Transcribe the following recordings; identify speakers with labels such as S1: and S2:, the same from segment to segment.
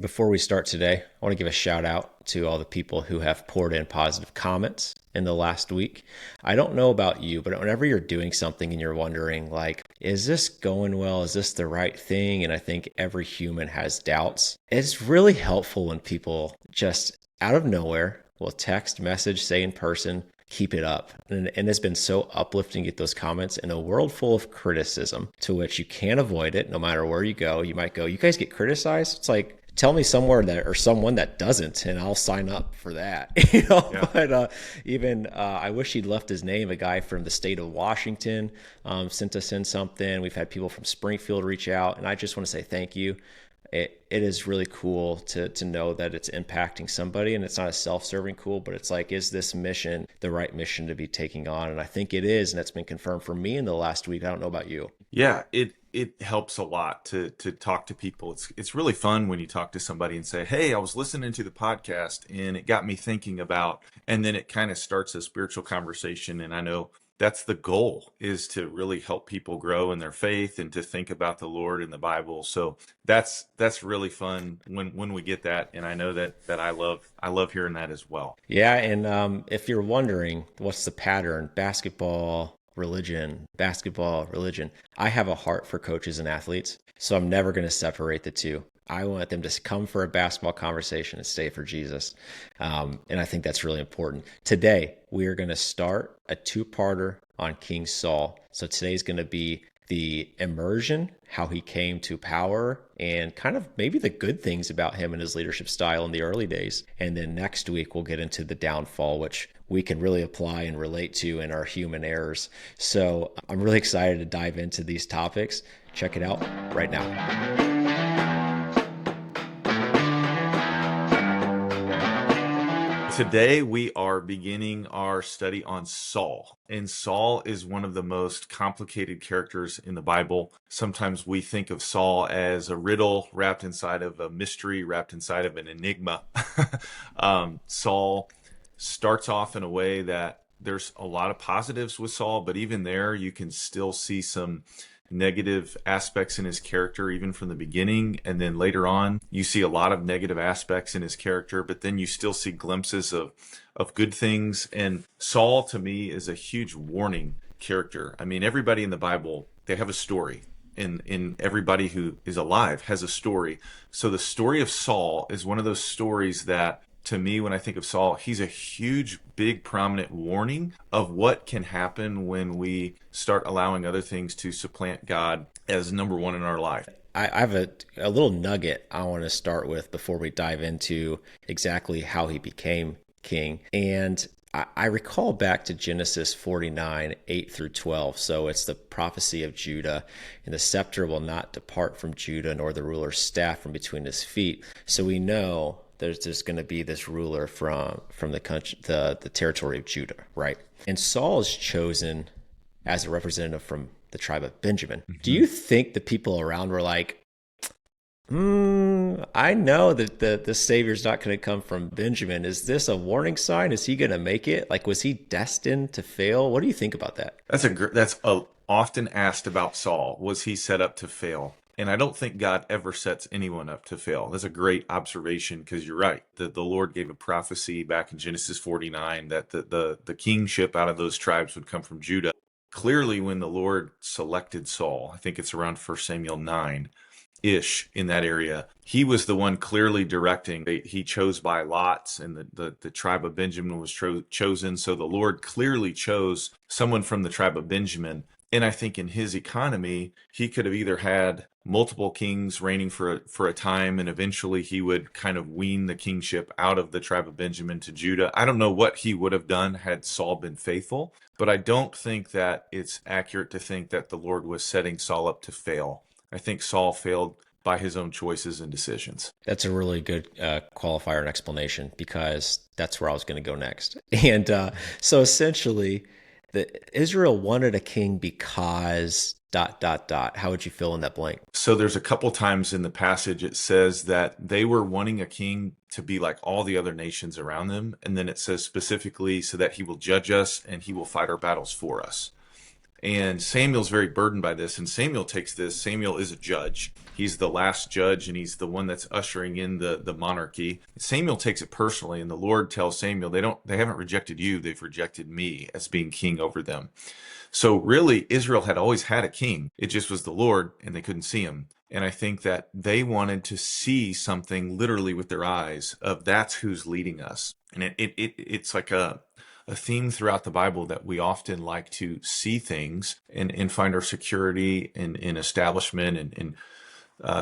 S1: Before we start today, I want to give a shout out to all the people who have poured in positive comments in the last week. I don't know about you, but whenever you're doing something and you're wondering, like, is this going well? Is this the right thing? And I think every human has doubts. It's really helpful when people just out of nowhere will text, message, say in person, keep it up. And it's been so uplifting to get those comments in a world full of criticism to which you can't avoid it no matter where you go. You might go, you guys get criticized? It's like, tell me somewhere that or someone that doesn't, and I'll sign up for that.
S2: Yeah.
S1: But even I wish he'd left his name. A guy from the state of Washington sent us in something. We've had people from Springfield reach out, and I just want to say thank you. It is really cool to know that it's impacting somebody, and it's not a self-serving cool, but it's like, is this mission the right mission to be taking on? And I think it is, and it's been confirmed for me in the last week. I don't know about you.
S2: Yeah, it helps a lot to talk to people. It's really fun when you talk to somebody and say, "Hey, I was listening to the podcast and it got me thinking about," and then it kind of starts a spiritual conversation. And I know that's the goal, is to really help people grow in their faith and to think about the Lord and the Bible. So that's really fun when we get that. And I know that I love hearing that as well.
S1: Yeah, and if you're wondering what's the pattern, basketball, religion, I have a heart for coaches and athletes, so I'm never going to separate the two. I want them to come for a basketball conversation and stay for Jesus. And I think that's really important. Today, we are going to start a two-parter on King Saul. So today's going to be the immersion, how he came to power, and kind of maybe the good things about him and his leadership style in the early days. And then next week, we'll get into the downfall, which we can really apply and relate to in our human errors. So I'm really excited to dive into these topics. Check it out right now.
S2: Today, we are beginning our study on Saul. And Saul is one of the most complicated characters in the Bible. Sometimes we think of Saul as a riddle wrapped inside of a mystery, wrapped inside of an enigma. Saul starts off in a way that there's a lot of positives with Saul, but even there, you can still see some negative aspects in his character, even from the beginning. And then later on, you see a lot of negative aspects in his character, but then you still see glimpses of good things. And Saul, to me, is a huge warning character. I mean, everybody in the Bible, they have a story. And everybody who is alive has a story. So the story of Saul is one of those stories that, to me, when I think of Saul, he's a huge, big, prominent warning of what can happen when we start allowing other things to supplant God as number one in our life.
S1: I have a little nugget I want to start with before we dive into exactly how he became king. And I recall back to Genesis 49, 8 through 12. So it's the prophecy of Judah, and the scepter will not depart from Judah, nor the ruler's staff from between his feet. So we know there's going to be this ruler from the country, the territory of Judah, right? And Saul is chosen as a representative from the tribe of Benjamin. Mm-hmm. Do you think the people around were like, I know that the Savior's not going to come from Benjamin. Is this a warning sign? Is he going to make it? Like, was he destined to fail? What do you think about that?
S2: That's often asked about Saul. Was he set up to fail? And I don't think God ever sets anyone up to fail. That's a great observation, because you're right. The Lord gave a prophecy back in Genesis 49 that the kingship out of those tribes would come from Judah. Clearly, when the Lord selected Saul, I think it's around 1 Samuel 9-ish, in that area, he was the one clearly directing. He chose by lots, and the tribe of Benjamin was chosen. So the Lord clearly chose someone from the tribe of Benjamin. And I think in his economy, he could have either had multiple kings reigning for a time, and eventually he would kind of wean the kingship out of the tribe of Benjamin to Judah. I don't know what he would have done had Saul been faithful, but I don't think that it's accurate to think that the Lord was setting Saul up to fail. I think Saul failed by his own choices and decisions.
S1: That's a really good qualifier and explanation, because that's where I was going to go next. And so essentially, Israel wanted a king because ... How would you fill in that blank?
S2: So there's a couple times in the passage it says that they were wanting a king to be like all the other nations around them. And then it says specifically, so that he will judge us and he will fight our battles for us. And Samuel's very burdened by this, and Samuel takes this. Samuel is a judge. He's the last judge, and he's the one that's ushering in the monarchy. Samuel takes it personally, and the Lord tells Samuel, they haven't rejected you, they've rejected me as being king over them. So really, Israel had always had a king. It just was the Lord, and they couldn't see him. And I think that they wanted to see something literally with their eyes of that's who's leading us. And it's like a theme throughout the Bible that we often like to see things and find our security in establishment and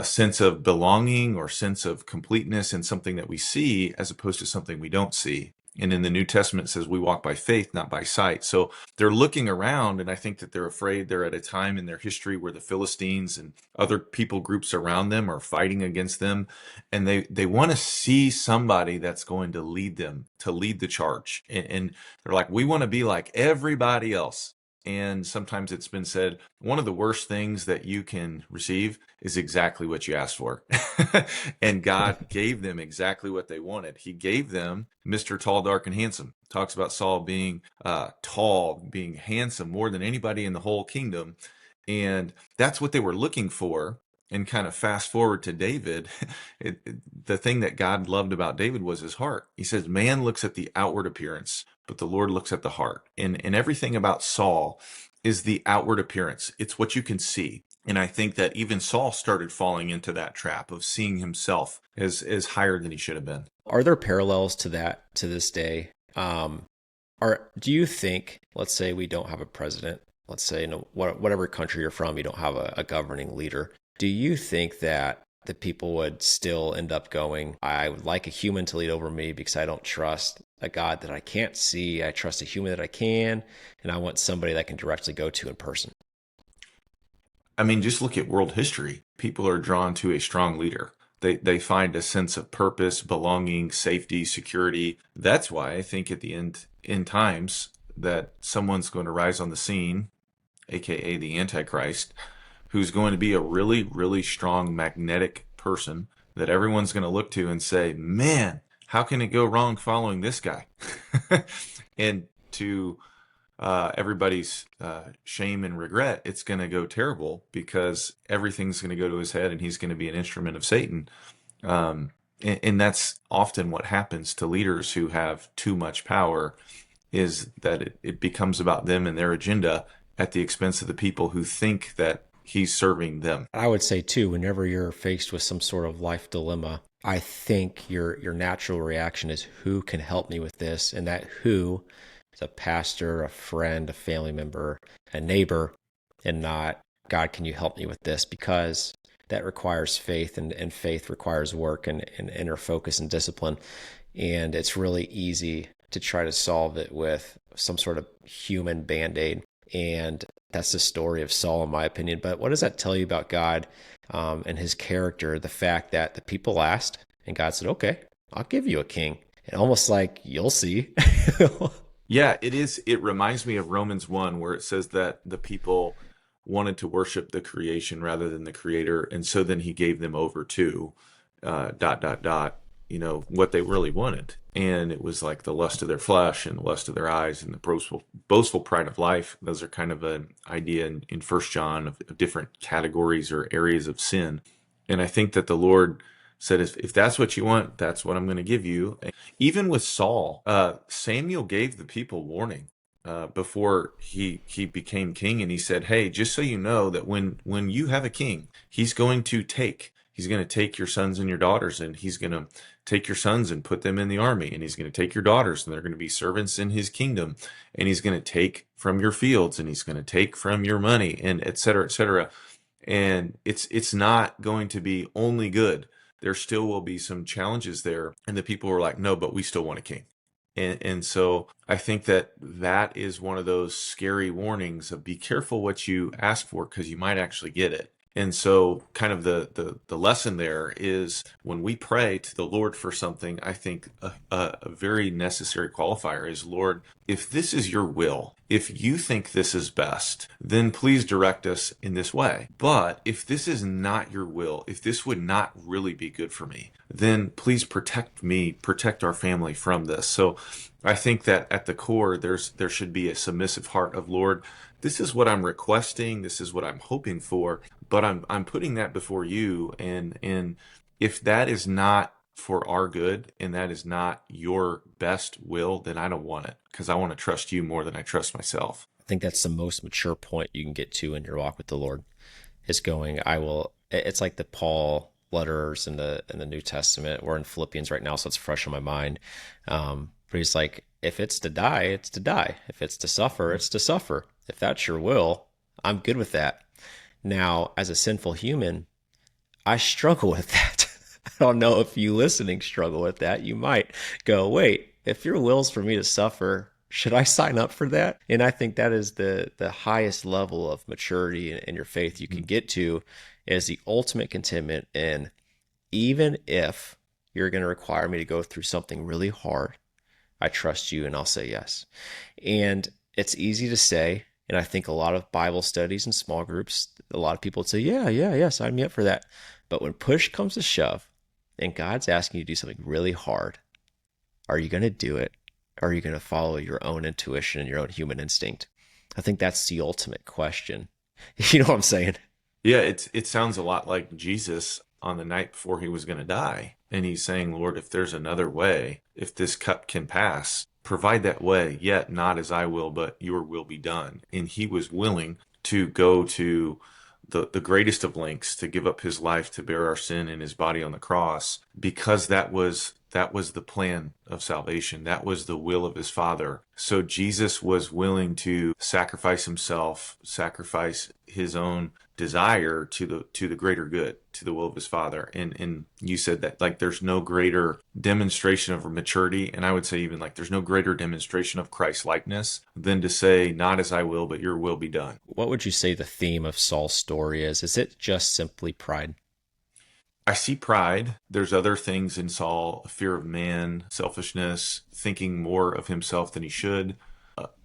S2: sense of belonging or sense of completeness in something that we see as opposed to something we don't see. And in the New Testament, it says we walk by faith, not by sight. So they're looking around, and I think that they're afraid they're at a time in their history where the Philistines and other people groups around them are fighting against them. And they want to see somebody that's going to lead them, to lead the charge. And they're like, we want to be like everybody else. And sometimes it's been said, one of the worst things that you can receive is exactly what you asked for. And God gave them exactly what they wanted. He gave them Mr. Tall, Dark, and Handsome. Talks about Saul being tall, being handsome more than anybody in the whole kingdom. And that's what they were looking for. And kind of fast forward to David, the thing that God loved about David was his heart. He says, man looks at the outward appearance, but the Lord looks at the heart. And everything about Saul is the outward appearance. It's what you can see. And I think that even Saul started falling into that trap of seeing himself as higher than he should have been.
S1: Are there parallels to that to this day? Do you think, let's say we don't have a president, let's say whatever country you're from, you don't have a governing leader. Do you think that the people would still end up going, I would like a human to lead over me because I don't trust a God that I can't see. I trust a human that I can, and I want somebody that I can directly go to in person?
S2: I mean, just look at world history. People are drawn to a strong leader. They find a sense of purpose, belonging, safety, security. That's why I think at the end times that someone's going to rise on the scene, aka the Antichrist, who's going to be a really, really strong magnetic person that everyone's going to look to and say, man, how can it go wrong following this guy? And to everybody's shame and regret, it's going to go terrible because everything's going to go to his head and he's going to be an instrument of Satan. And that's often what happens to leaders who have too much power, is that it becomes about them and their agenda at the expense of the people who think that he's serving them.
S1: I would say too, whenever you're faced with some sort of life dilemma, I think your natural reaction is, who can help me with this? And that who is a pastor, a friend, a family member, a neighbor, and not, God, can you help me with this? Because that requires faith, and faith requires work and inner focus and discipline. And it's really easy to try to solve it with some sort of human Band-Aid. And that's the story of Saul, in my opinion. But what does that tell you about God and his character? The fact that the people asked and God said, okay, I'll give you a king. And almost like, you'll see.
S2: Yeah, it is. It reminds me of Romans 1, where it says that the people wanted to worship the creation rather than the creator. And so then he gave them over to ... what they really wanted. And it was like the lust of their flesh and the lust of their eyes and the boastful pride of life. Those are kind of an idea in 1 John of different categories or areas of sin. And I think that the Lord said, if that's what you want, that's what I'm going to give you. And even with Saul, Samuel gave the people warning before he became king. And he said, hey, just so you know that when you have a king, he's going to take your sons and your daughters, and he's going to take your sons and put them in the army, and he's going to take your daughters and they're going to be servants in his kingdom, and he's going to take from your fields, and he's going to take from your money, and et cetera, et cetera. And it's not going to be only good. There still will be some challenges there. And the people were like, no, but we still want a king. And so I think that is one of those scary warnings of be careful what you ask for, because you might actually get it. And so kind of the lesson there is, when we pray to the Lord for something, I think a very necessary qualifier is, Lord, if this is your will, if you think this is best, then please direct us in this way. But if this is not your will, if this would not really be good for me, then please protect me, protect our family from this. So I think that at the core, there should be a submissive heart of, Lord, this is what I'm requesting, this is what I'm hoping for, but I'm putting that before you, and if that is not for our good and that is not your best will, then I don't want it, because I want to trust you more than I trust myself.
S1: I think that's the most mature point you can get to in your walk with the Lord, is going, I will. It's like the Paul letters in the New Testament. We're in Philippians right now, so it's fresh on my mind. But he's like, if it's to die, it's to die. If it's to suffer, it's to suffer. If that's your will, I'm good with that. Now, as a sinful human, I struggle with that. I don't know if you listening struggle with that. You might go, wait, if your will's for me to suffer, should I sign up for that? And I think that is the highest level of maturity in your faith you can get to, is the ultimate contentment in, even if you're going to require me to go through something really hard, I trust you and I'll say yes. And it's easy to say. And I think a lot of Bible studies and small groups, a lot of people would say, yeah, sign me up for that. But when push comes to shove and God's asking you to do something really hard, are you going to do it? Or are you going to follow your own intuition and your own human instinct? I think that's the ultimate question. You know what I'm saying?
S2: Yeah, it sounds a lot like Jesus on the night before he was going to die. And he's saying, Lord, if there's another way, if this cup can pass, provide that way, yet not as I will, but your will be done. And he was willing to go to the greatest of lengths to give up his life to bear our sin in his body on the cross, because that was the plan of salvation. That was the will of his Father. So Jesus was willing to sacrifice himself, sacrifice his own desire to the greater good, to the will of his Father. And you said that, like, there's no greater demonstration of maturity, and I would say even like there's no greater demonstration of Christ likeness than to say, not as I will, but your will be done.
S1: What would you say the theme of Saul's story is? Is it just simply pride?
S2: I see pride. There's other things in Saul: fear of man, selfishness, thinking more of himself than he should.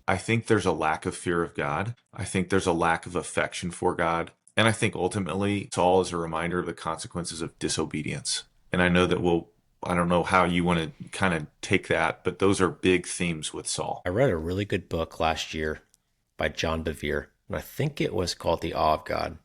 S2: I think there's a lack of fear of God. I think there's a lack of affection for God. And I think ultimately Saul is a reminder of the consequences of disobedience. And I know that I don't know how you want to kind of take that, but those are big themes with Saul.
S1: I read a really good book last year by John Bevere, and I think it was called The Awe of God.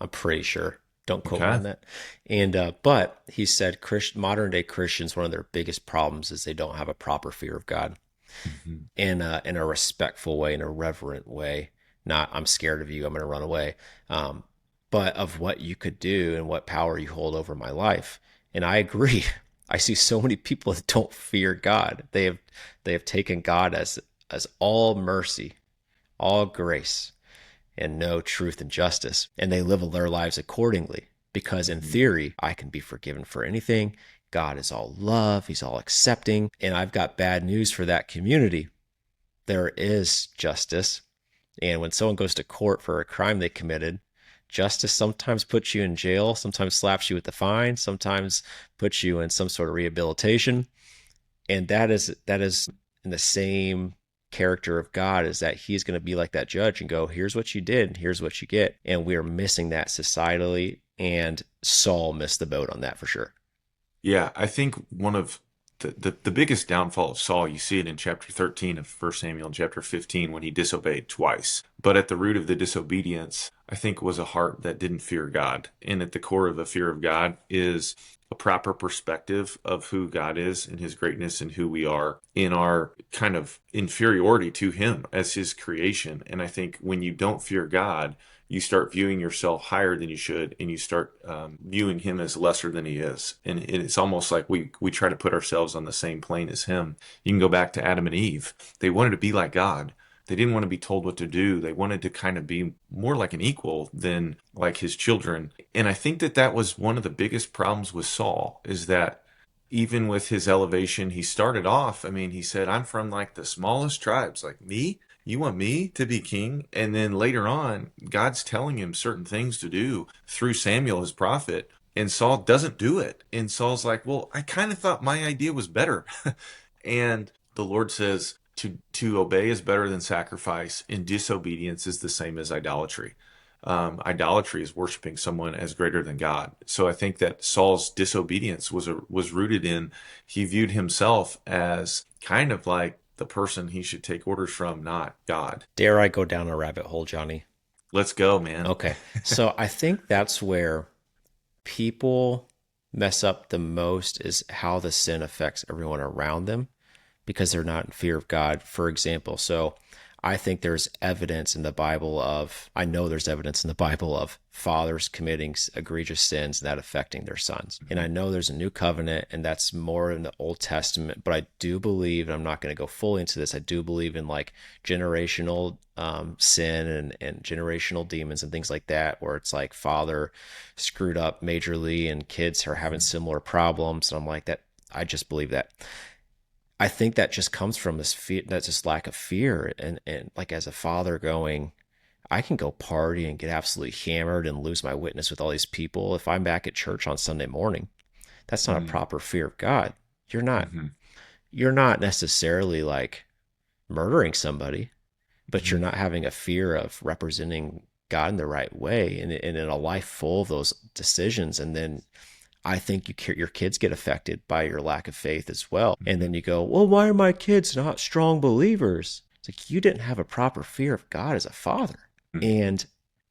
S1: I'm pretty sure. Don't quote me
S2: Okay.
S1: on that. And but he said modern day Christians, one of their biggest problems is they don't have a proper fear of God,
S2: Mhm.
S1: in a respectful way, in a reverent way. Not, I'm scared of you, I'm going to run away, but of what you could do and what power you hold over my life. And I agree. I see so many people that don't fear God. They have taken God as all mercy, all grace, and no truth and justice. And they live their lives accordingly, because in
S2: Mhm.
S1: theory, I can be forgiven for anything. God is all love, he's all accepting. And I've got bad news for that community. There is justice. And when someone goes to court for a crime they committed, justice sometimes puts you in jail, sometimes slaps you with the fine, sometimes puts you in some sort of rehabilitation. And that is in the same character of God, is that he's going to be like that judge and go, here's what you did, and here's what you get. And we are missing that societally. And Saul missed the boat on that for sure.
S2: Yeah, I think one of the biggest downfall of Saul, you see it in chapter 13 of 1 Samuel and chapter 15 when he disobeyed twice. But at the root of the disobedience, I think, was a heart that didn't fear God. And at the core of the fear of God is a proper perspective of who God is and his greatness, and who we are in our kind of inferiority to him as his creation. And I think when you don't fear God, you start viewing yourself higher than you should, and you start viewing him as lesser than he is. And it's almost like we try to put ourselves on the same plane as him. You can go back to Adam and Eve. They wanted to be like God. They didn't want to be told what to do. They wanted to kind of be more like an equal than like his children. And I think that was one of the biggest problems with Saul, is that even with his elevation, he started off, I mean, he said, I'm from like the smallest tribes. Like, me? You want me to be king? And then later on, God's telling him certain things to do through Samuel, his prophet, and Saul doesn't do it. And Saul's like, well, I kind of thought my idea was better. And the Lord says to obey is better than sacrifice, and disobedience is the same as idolatry. Idolatry is worshiping someone as greater than God. So I think that Saul's disobedience was rooted in, he viewed himself as kind of like the person he should take orders from, not God.
S1: Dare I go down a rabbit hole, Johnny?
S2: Let's go, man.
S1: Okay. So I think that's where people mess up the most is how the sin affects everyone around them because they're not in fear of God. For example, so I think there's evidence in the Bible of, I know there's evidence in the Bible of fathers committing egregious sins and that affecting their sons. And I know there's a new covenant and that's more in the Old Testament, but I do believe, and I'm not going to go fully into this, I do believe in like generational sin and generational demons and things like that, where it's like father screwed up majorly and kids are having similar problems. And I'm like, that, I just believe that. I think that just comes from this fear, that's just lack of fear. And like as a father going, I can go party and get absolutely hammered and lose my witness with all these people. If I'm back at church on Sunday morning, that's not a
S2: Mm-hmm.
S1: proper fear of God. You're not,
S2: Mm-hmm.
S1: you're not necessarily like murdering somebody, but
S2: Mm-hmm.
S1: you're not having a fear of representing God in the right way and in a life full of those decisions. And then I think your kids get affected by your lack of faith as well. And then you go, well, why are my kids not strong believers? It's like you didn't have a proper fear of God as a father.
S2: Mm-hmm.
S1: And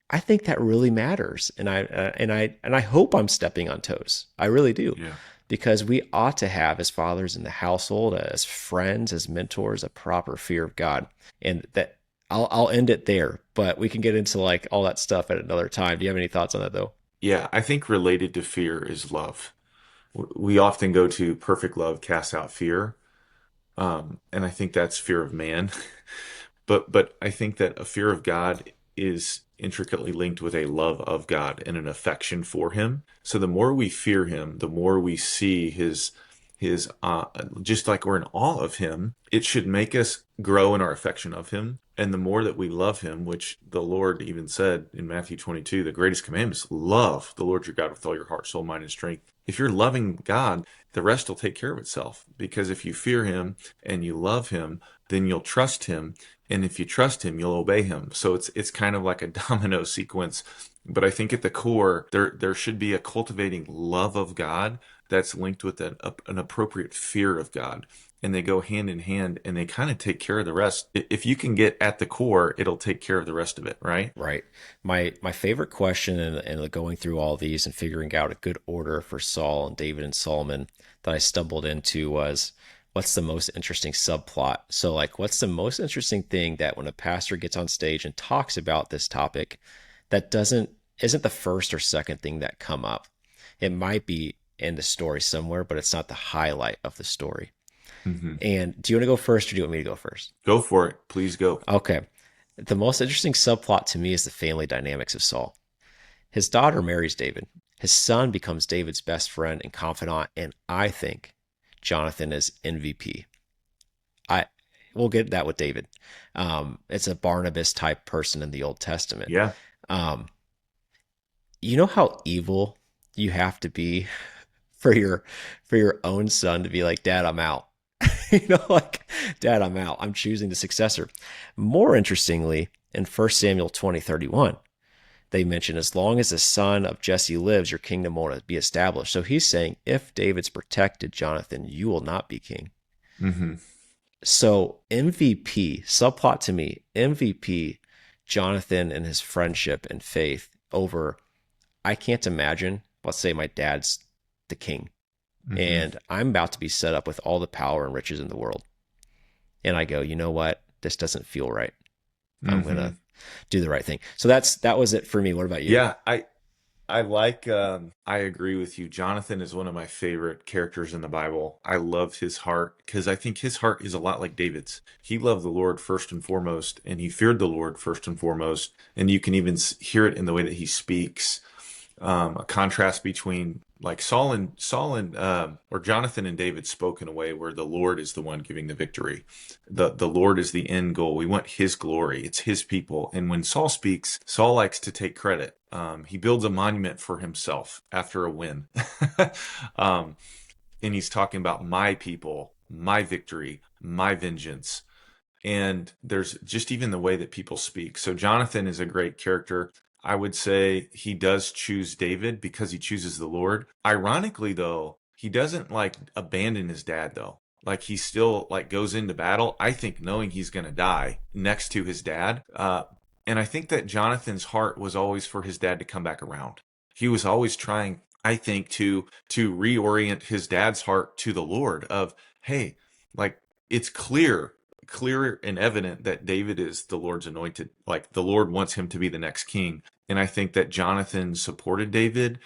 S1: I think that really matters. And I hope I'm stepping on toes. I really do.
S2: Yeah.
S1: Because we ought to have, as fathers in the household, as friends, as mentors, a proper fear of God. And that I'll end it there, but we can get into like all that stuff at another time. Do you have any thoughts on that though?
S2: Yeah, I think related to fear is love. We often go to perfect love casts out fear, and I think that's fear of man. But I think that a fear of God is intricately linked with a love of God and an affection for Him. So the more we fear Him, the more we see His just like we're in awe of Him. It should make us grow in our affection of Him. And the more that we love Him, which the Lord even said in Matthew 22, the greatest commandment is love the Lord your God with all your heart, soul, mind, and strength. If you're loving God, the rest will take care of itself. Because if you fear Him and you love Him, then you'll trust Him, and if you trust Him, you'll obey Him. So it's kind of like a domino sequence. But I think at the core, there should be a cultivating love of God that's linked with an appropriate fear of God. And they go hand in hand and they kind of take care of the rest. If you can get at the core, it'll take care of the rest of it, right?
S1: Right. My favorite question and going through all these and figuring out a good order for Saul and David and Solomon that I stumbled into was what's the most interesting subplot? So like what's the most interesting thing that when a pastor gets on stage and talks about this topic that doesn't isn't the first or second thing that come up? It might be in the story somewhere, but it's not the highlight of the story.
S2: Hmm.
S1: And do you want to go first or do you want me to go first?
S2: Go for it. Please go.
S1: Okay. The most interesting subplot to me is the family dynamics of Saul. His daughter marries David. His son becomes David's best friend and confidant, and I think Jonathan is MVP. I we'll get that with David. It's a Barnabas type person in the Old Testament.
S2: Yeah.
S1: Um, you know how evil you have to be for your own son to be like, Dad, I'm out. Like, Dad, I'm out. I'm choosing the successor. More interestingly, in 1 Samuel 20:31, they mention as long as the son of Jesse lives, your kingdom won't be established. So he's saying, if David's protected, Jonathan, you will not be king.
S2: Hmm.
S1: So MVP, subplot to me, MVP, Jonathan and his friendship and faith over, I can't imagine, let's say my dad's the king
S2: Hmm.
S1: and I'm about to be set up with all the power and riches in the world. And I go, you know what? This doesn't feel right. I'm going
S2: Hmm.
S1: to do the right thing. So that was it for me. What about you?
S2: Yeah, I like I agree with you. Jonathan is one of my favorite characters in the Bible. I love his heart because I think his heart is a lot like David's. He loved the Lord first and foremost, and he feared the Lord first and foremost. And you can even hear it in the way that he speaks. A contrast between like Saul and or Jonathan and David spoke in a way where the Lord is the one giving the victory. The Lord is the end goal. We want His glory. It's His people. And when Saul speaks, Saul likes to take credit. He builds a monument for himself after a win. um, and he's talking about my people, my victory, my vengeance. And there's just even the way that people speak. So Jonathan is a great character. I would say he does choose David because he chooses the Lord. Ironically, though, he doesn't like abandon his dad, though. Like he still like goes into battle, I think knowing he's going to die next to his dad. And I think that Jonathan's heart was always for his dad to come back around. He was always trying, I think, to reorient his dad's heart to the Lord of, hey, like it's clear and evident that David is the Lord's anointed. Like the Lord wants him to be the next king. And I think that Jonathan supported David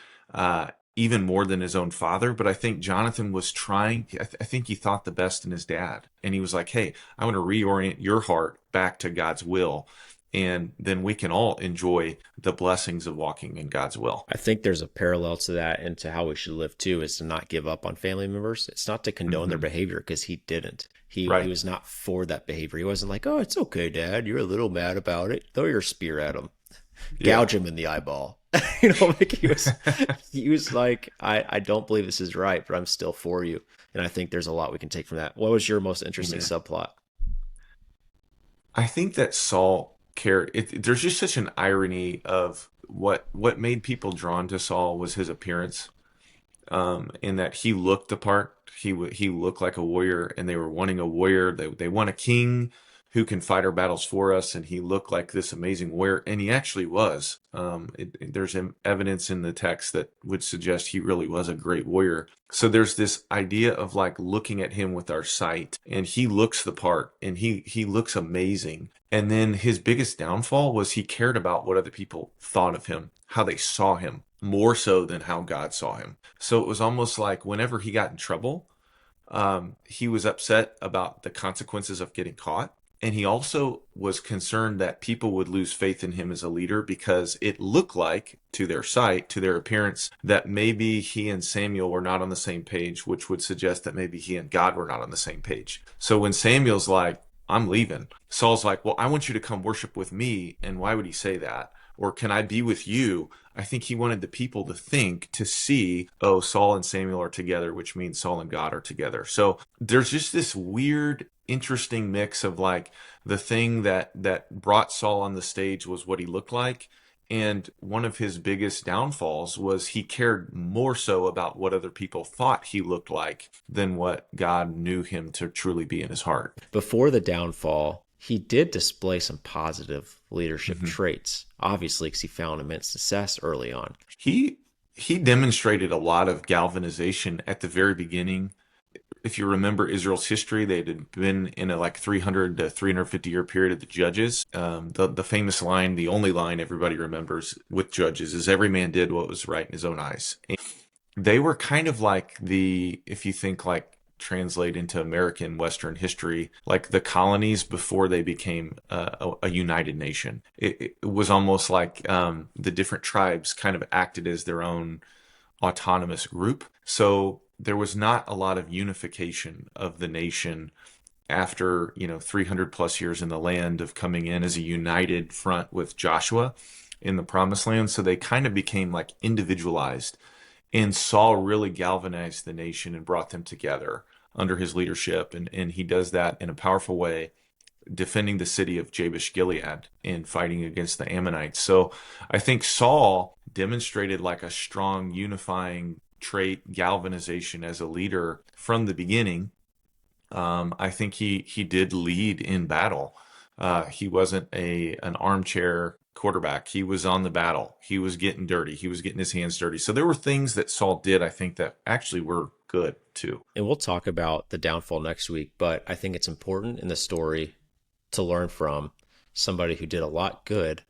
S2: even more than his own father. But I think Jonathan was trying, I think he thought the best in his dad. And he was like, hey, I want to reorient your heart back to God's will. And then we can all enjoy the blessings of walking in God's will.
S1: I think there's a parallel to that and to how we should live too, is to not give up on family members. It's not to condone their behavior, because he didn't. He
S2: Right.
S1: was not for that behavior. He wasn't like, oh, it's okay, Dad. You're a little mad about it. Throw your spear at him.
S2: Yeah.
S1: Gouge him in the eyeball. Like he was like, I don't believe this is right, but I'm still for you. And I think there's a lot we can take from that. What was your most interesting
S2: Amen.
S1: subplot?
S2: I think that Saul cared. There's just such an irony of what made people drawn to Saul was his appearance, in that he looked the part. He looked like a warrior, and they were wanting a warrior. They want a king who can fight our battles for us, and he looked like this amazing warrior, and he actually was. There's evidence in the text that would suggest he really was a great warrior. So there's this idea of like looking at him with our sight, and he looks the part, and he looks amazing. And then his biggest downfall was he cared about what other people thought of him, how they saw him, more so than how God saw him. So it was almost like whenever he got in trouble, he was upset about the consequences of getting caught. And he also was concerned that people would lose faith in him as a leader because it looked like, to their sight, to their appearance, that maybe he and Samuel were not on the same page, which would suggest that maybe he and God were not on the same page. So when Samuel's like, I'm leaving, Saul's like, well, I want you to come worship with me. And why would he say that? Or can I be with you? I think he wanted the people to think, to see, oh, Saul and Samuel are together, which means Saul and God are together. So there's just this weird, interesting mix of like the thing that brought Saul on the stage was what he looked like. And one of his biggest downfalls was he cared more so about what other people thought he looked like than what God knew him to truly be in his heart.
S1: Before the downfall, he did display some positive leadership traits, obviously, because he found immense success early on.
S2: He demonstrated a lot of galvanization at the very beginning. If you remember Israel's history, they had been in a like 300 to 350 year period of the judges. The famous line, the only line everybody remembers with judges, is every man did what was right in his own eyes. And they were kind of like if you think like translate into American Western history, like the colonies before they became a united nation. It was almost like the different tribes kind of acted as their own autonomous group. So there was not a lot of unification of the nation after 300 plus years in the land of coming in as a united front with Joshua in the promised land. So they kind of became like individualized, and Saul really galvanized the nation and brought them together under his leadership, and he does that in a powerful way, defending the city of Jabesh Gilead and fighting against the Ammonites. So I think Saul demonstrated like a strong unifying trait, galvanization as a leader from the beginning. I think he did lead in battle. He wasn't an armchair quarterback. He was on the battle. He was getting dirty. He was getting his hands dirty. So there were things that Saul did, I think, that actually were good too.
S1: And we'll talk about the downfall next week, but I think it's important in the story to learn from somebody who did a lot good,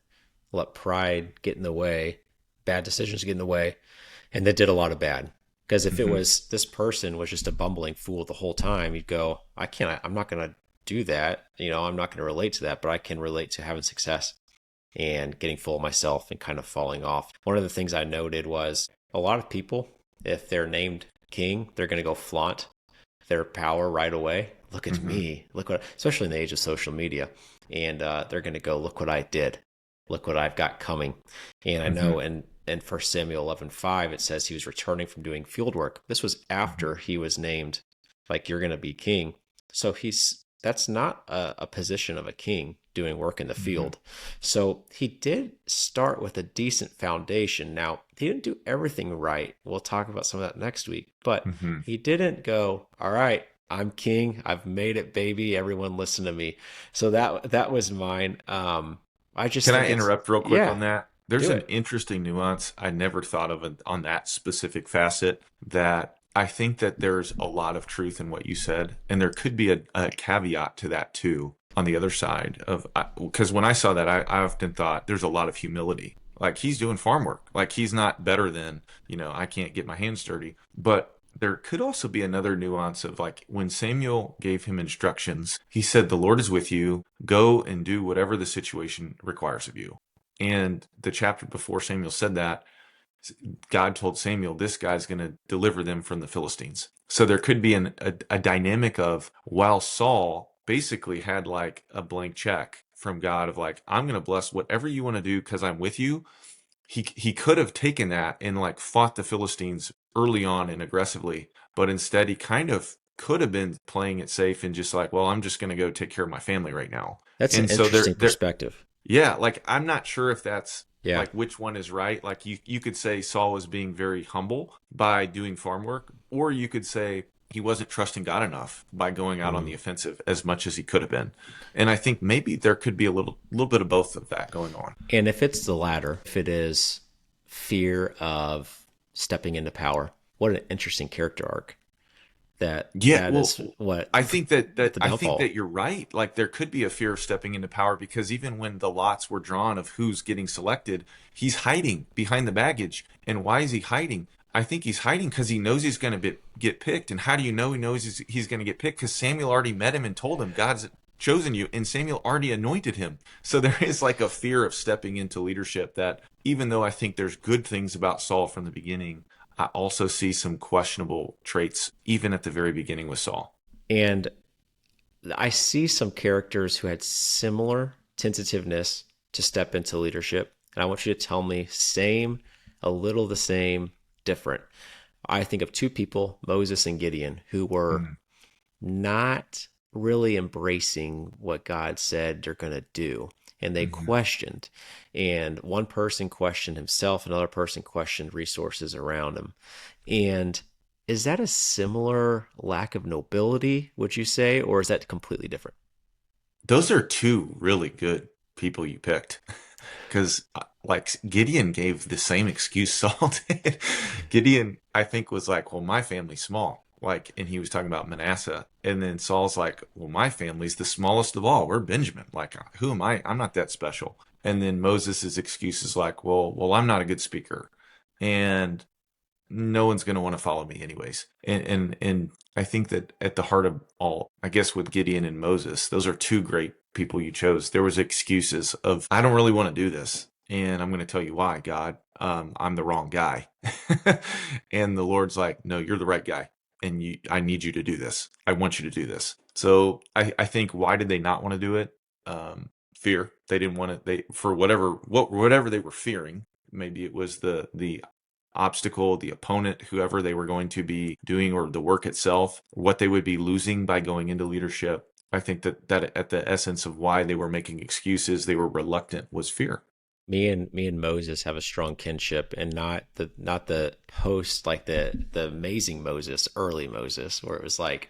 S1: let pride get in the way, bad decisions get in the way, and that did a lot of bad. Because if it
S2: hmm
S1: was this person was just a bumbling fool the whole time, you'd go, I'm not going to do that. I'm not going to relate to that, but I can relate to having success and getting full of myself and kind of falling off. One of the things I noted was a lot of people, if they're named king, they're going to go flaunt their power right away. Look at
S2: hmm
S1: me. Look what, especially in the age of social media. And they're going to go, look what I did. Look what I've got coming. And I know
S2: hmm
S1: in 1 Samuel 11:5, it says he was returning from doing field work. This was after he was named, like, you're going to be king. So that's not a position of a king, doing work in the
S2: hmm
S1: field. So he did start with a decent foundation. Now, he didn't do everything right. We'll talk about some of that next week. But
S2: hmm
S1: he didn't go, all right, I'm king. I've made it, baby. Everyone listen to me. So that was mine. I just
S2: Can I
S1: think it's,
S2: interrupt real quick
S1: yeah,
S2: on that? There's
S1: do
S2: an
S1: it.
S2: interesting nuance I never thought of on that specific facet, that I think that there's a lot of truth in what you said, and there could be a caveat to that too on the other side of, because when I saw that, I often thought there's a lot of humility. Like, he's doing farm work. Like, he's not better than, I can't get my hands dirty. But there could also be another nuance of, like, when Samuel gave him instructions, he said, "The Lord is with you. Go and do whatever the situation requires of you." And the chapter before Samuel said that, God told Samuel, this guy's going to deliver them from the Philistines. So there could be a dynamic of, while Saul basically had like a blank check from God of like, I'm going to bless whatever you want to do because I'm with you. He could have taken that and like fought the Philistines early on and aggressively, but instead he kind of could have been playing it safe and just like, well, I'm just going to go take care of my family right now.
S1: That's an
S2: And so
S1: interesting perspective.
S2: yeah, like, I'm not sure if that's
S1: Yeah.
S2: like which one is right. Like, you could say Saul was being very humble by doing farm work, or you could say he wasn't trusting God enough by going out on
S1: Mm.
S2: the offensive as much as he could have been. And I think maybe there could be a little bit of both of that going on.
S1: And if it's the latter, if it is fear of stepping into power, what an interesting character arc. That
S2: Yeah,
S1: that
S2: well,
S1: is what
S2: I think that
S1: the
S2: I think
S1: downfall.
S2: that you're right. Like, there could be a fear of stepping into power, because even when the lots were drawn of who's getting selected, he's hiding behind the baggage. And why is he hiding? I think he's hiding because he knows he's going to get picked. And how do you know he knows he's going to get picked? Because Samuel already met him and told him God's chosen you, and Samuel already anointed him. So there is like a fear of stepping into leadership that, even though I think there's good things about Saul from the beginning, I also see some questionable traits even at the very beginning with Saul.
S1: And I see some characters who had similar tentativeness to step into leadership. And I want you to tell me same, a little the same, different. I think of two people, Moses and Gideon, who were
S2: Mm,
S1: not really embracing what God said they're going to do. And they
S2: mhm.
S1: questioned. And one person questioned himself, another person questioned resources around him. And is that a similar lack of nobility, would you say, or is that completely different?
S2: Those are two really good people you picked. Because, like, Gideon gave the same excuse Saul did. Gideon, I think, was like, well, my family's small. Like, and he was talking about Manasseh. And then Saul's like, well, my family's the smallest of all. We're Benjamin. Like, who am I? I'm not that special. And then Moses' excuse is like, well, I'm not a good speaker. And no one's going to want to follow me anyways. And I think that at the heart of all, I guess with Gideon and Moses, those are two great people you chose. There was excuses of, I don't really want to do this, and I'm going to tell you why, God. I'm the wrong guy. And the Lord's like, no, you're the right guy, and I need you to do this. I want you to do this. So I think, why did they not want to do it? Fear. They didn't want to. They, for whatever they were fearing. Maybe it was the obstacle, the opponent, whoever they were going to be doing, or the work itself, what they would be losing by going into leadership. I think that at the essence of why they were making excuses, they were reluctant, was fear.
S1: Me and Moses have a strong kinship, and not the post, like the amazing Moses, early Moses, where it was like,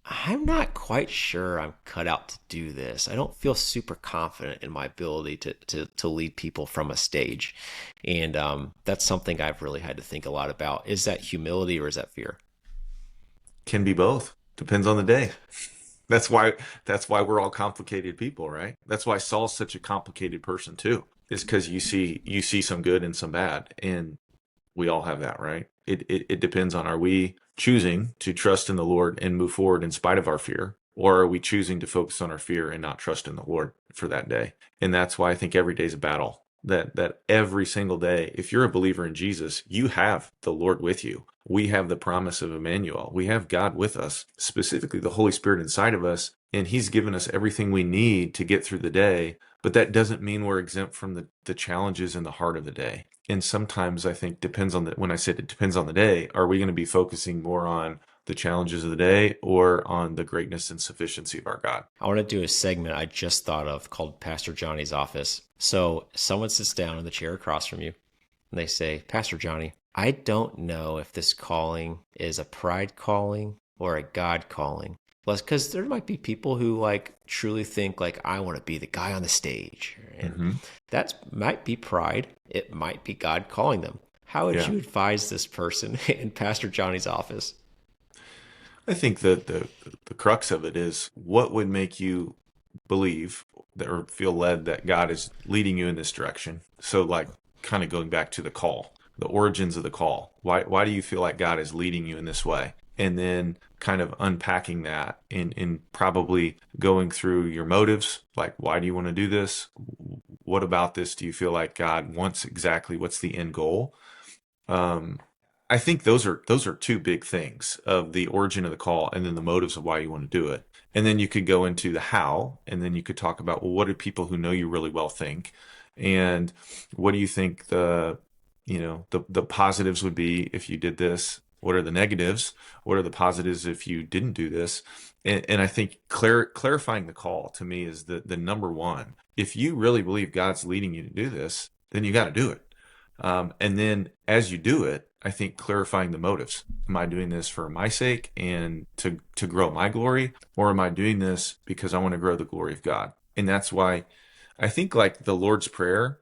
S1: I'm not quite sure I'm cut out to do this. I don't feel super confident in my ability to lead people from a stage. And that's something I've really had to think a lot about. Is that humility or is that fear?
S2: Can be both. Depends on the day. That's why we're all complicated people, right? That's why Saul's such a complicated person too. Is because you see some good and some bad, and we all have that, right? It depends on, are we choosing to trust in the Lord and move forward in spite of our fear, or are we choosing to focus on our fear and not trust in the Lord for that day? And that's why I think every day is a battle. That every single day, if you're a believer in Jesus, you have the Lord with you. We have the promise of Emmanuel. We have God with us, specifically the Holy Spirit inside of us, and He's given us everything we need to get through the day. But that doesn't mean we're exempt from the challenges in the heart of the day. And sometimes I think, depends on when I said it depends on the day, are we going to be focusing more on the challenges of the day or on the greatness and sufficiency of our God?
S1: I want to do a segment I just thought of called Pastor Johnny's Office. So someone sits down in the chair across from you and they say, Pastor Johnny, I don't know if this calling is a pride calling or a God calling? Because there might be people who like truly think like I want to be the guy on the stage, and
S2: Hmm.
S1: that might be pride. It might be God calling them. How would
S2: Yeah.
S1: you advise this person in Pastor Johnny's office?
S2: I think that the crux of it is what would make you believe that, or feel led that God is leading you in this direction. So like kind of going back to the call, the origins of the call. Why do you feel like God is leading you in this way? And then kind of unpacking that in probably going through your motives, like why do you want to do this? What about this do you feel like God wants exactly? What's the end goal? Um, I think those are two big things of the origin of the call and then the motives of why you want to do it. And then you could go into the how, and then you could talk about, well, what do people who know you really well think? And what do you think the positives would be if you did this? What are the negatives? What are the positives if you didn't do this? And I think clarifying the call to me is the number one. If you really believe God's leading you to do this, then you got to do it. And then as you do it, I think clarifying the motives. Am I doing this for my sake and to grow my glory? Or am I doing this because I want to grow the glory of God? And that's why I think like the Lord's Prayer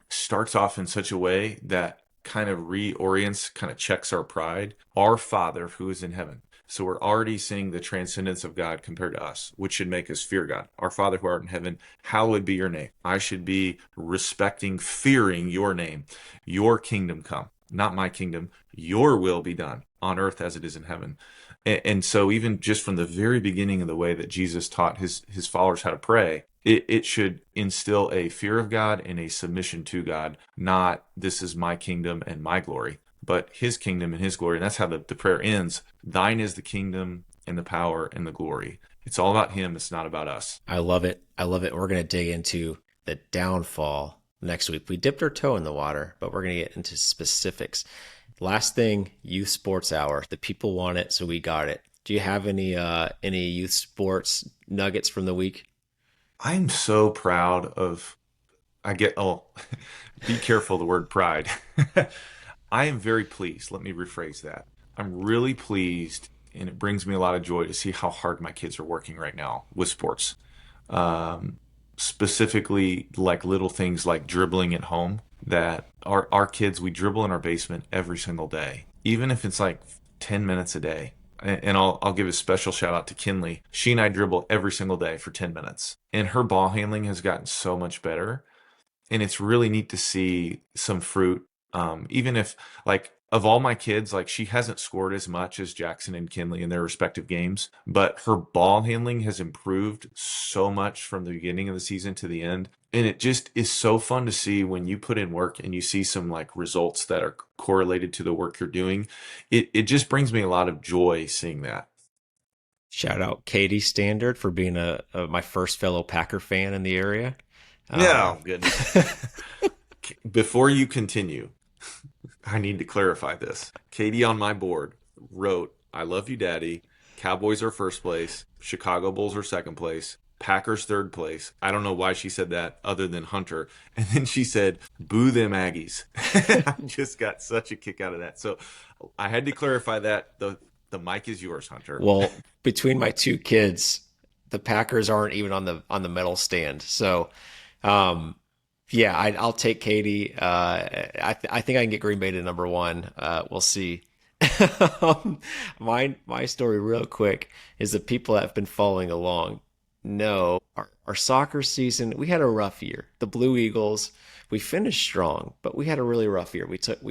S2: starts off in such a way that kind of reorients, kind of checks our pride. Our Father who is in heaven. So we're already seeing the transcendence of God compared to us, which should make us fear God. Our Father who art in heaven, hallowed be your name. I should be respecting, fearing your name. Your kingdom come, not my kingdom. Your will be done on earth as it is in heaven. And so even just from the very beginning of the way that Jesus taught his followers how to pray, it should instill a fear of God and a submission to God, not this is my kingdom and my glory, but his kingdom and his glory. And that's how the prayer ends. Thine is the kingdom and the power and the glory. It's all about him. It's not about us.
S1: I love it. I love it. We're going to dig into the downfall next week. We dipped our toe in the water, but we're going to get into specifics. Last thing, youth sports hour. The people want it, so we got it. Do you have any youth sports nuggets from the week?
S2: I'm so proud of, be careful of the word pride. I am very pleased. Let me rephrase that. I'm really pleased, and it brings me a lot of joy to see how hard my kids are working right now with sports. Um, Specifically, like little things like dribbling at home. That our kids, we dribble in our basement every single day, even if it's like 10 minutes a day. And I'll give a special shout out to Kinley. She and I dribble every single day for 10 minutes, and her ball handling has gotten so much better, and it's really neat to see some fruit. Even if like of all my kids, like she hasn't scored as much as Jackson and Kinley in their respective games, but her ball handling has improved so much from the beginning of the season to the end. And it just is so fun to see when you put in work and you see some like results that are correlated to the work you're doing. It just brings me a lot of joy seeing that.
S1: Shout out Katie Standard for being my first fellow Packer fan in the area.
S2: No, goodness. Before you continue, I need to clarify this. Katie on my board wrote, I love you, Daddy. Cowboys are first place. Chicago Bulls are second place. Packers third place. I don't know why she said that other than Hunter. And then she said, boo them Aggies. I just got such a kick out of that. So I had to clarify that. The mic is yours, Hunter.
S1: Well, between my two kids, the Packers aren't even on the medal stand. So, um, yeah, I'll take Katie. I think I can get Green Bay to number one. We'll see. My story, real quick, is the people that have been following along know our soccer season. We had a rough year. The Blue Eagles, we finished strong, but we had a really rough year. We took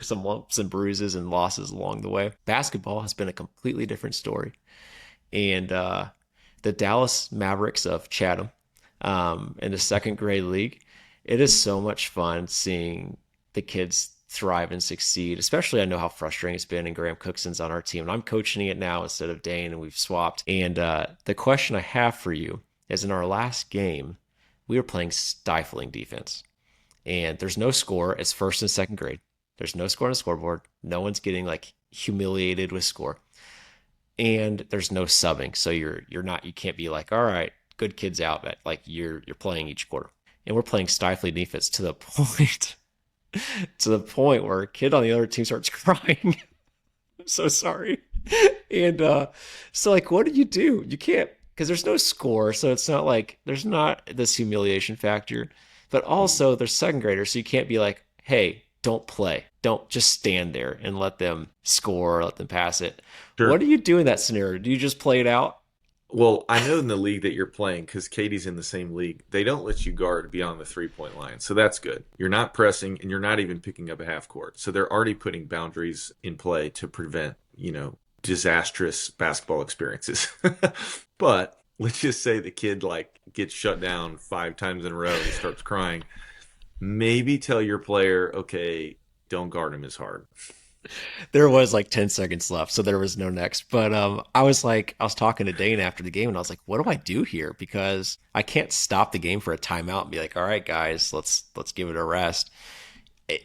S1: some lumps and bruises and losses along the way. Basketball has been a completely different story, and the Dallas Mavericks of Chatham in the second grade league. It is so much fun seeing the kids thrive and succeed. Especially, I know how frustrating it's been, and Graham Cookson's on our team, and I'm coaching it now instead of Dane, and we've swapped. And the question I have for you is: in our last game, we were playing stifling defense, and there's no score. It's first and second grade. There's no score on the scoreboard. No one's getting like humiliated with score, and there's no subbing. So you can't be like, all right, good kids out, but like you're playing each quarter, and we're playing stifling defense to the point to the point where a kid on the other team starts crying. So sorry. And so like what do? You can't, because there's no score, so it's not like there's not this humiliation factor. But
S2: Mhm.
S1: also they're second graders, so you can't be like, hey, don't play. Don't just stand there and let them score, let them pass it. What
S2: Sure.
S1: do you do in that scenario? Do you just play it out?
S2: Well, I know in the league that you're playing, because Katie's in the same league, they don't let you guard beyond the 3 point line. So that's good. You're not pressing and you're not even picking up a half court. So they're already putting boundaries in play to prevent, disastrous basketball experiences. But let's just say the kid like gets shut down 5 times in a row and he starts crying. Maybe tell your player, okay, don't guard him as hard.
S1: There was like 10 seconds left, so there was no next. But I was talking to Dane after the game, and I was like, what do I do here? Because I can't stop the game for a timeout and be like, all right, guys, let's give it a rest.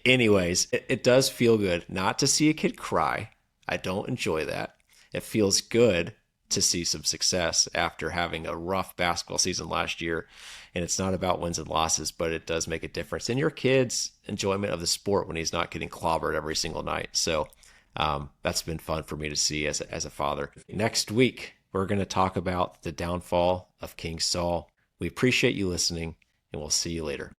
S1: Anyways, it does feel good not to see a kid cry. I don't enjoy that. It feels good to see some success after having a rough basketball season last year. And it's not about wins and losses, but it does make a difference in your kid's enjoyment of the sport when he's not getting clobbered every single night. So that's been fun for me to see as a father. Next week, we're going to talk about the downfall of King Saul. We appreciate you listening, and we'll see you later.